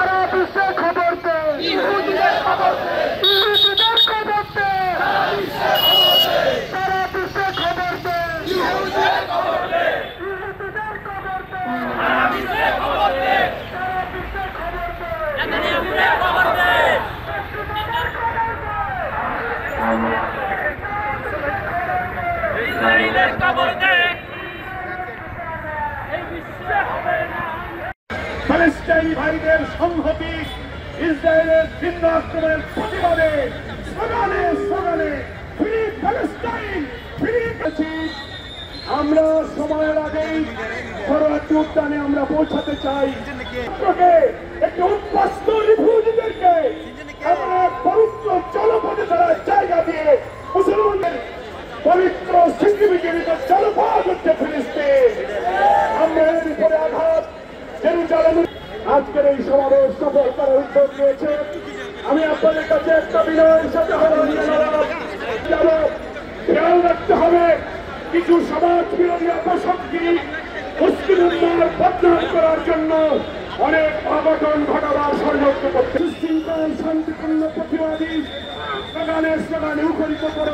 সারা বিশ্বে খবর দে, ইহুদিদের খবর দে, ইহুদিদের খবর দে, সারা বিশ্বে খবর দে, ইহুদিদের খবর দে, ইহুদিদের খবর দে, সারা বিশ্বে খবর দে, সারা বিশ্বে খবর দে, নেতানিয়াহুদের খবর দে, ইসরায়েলের খবর দে। প্যালেস্টাইনি ভাইদের সংহতি ইসরায়েলের ঘৃণ্য আক্রমণের প্রতিবাদে স্লোগানে স্লোগানে ফ্রি প্যালেস্টাইন ফ্রি। আমরা সময়ের আগেই শরণার্থী উদ্যানে আমরা পৌঁছাতে চাই। একটি উদ্বাস্ত রিফিউজিদেরকে আমরা পবিত্র জলপথে ধরার জায়গা দিয়ে মুসলমানদের পবিত্র স্বীকৃতিজনিত জলপথ হচ্ছে ফিলিস্তিন। আমরা এর উপরে আঘাত আজকের এই সমাবেশ সফল করার উদ্যোগ নিয়েছে। আমি আপনাদের কাছে একটা বিনয়ের সাথে খেয়াল রাখতে হবে, কিছু সমাজ বিরোধী অপশক্তি মুসলিম উম্মাহর বদনাম করার জন্য অনেক অঘটন ঘটাবার ষড়যন্ত্র করতে। সুশৃঙ্খল শান্তিপূর্ণ প্রতিবাদী স্লোগানে স্লোগানে মুখরিত করে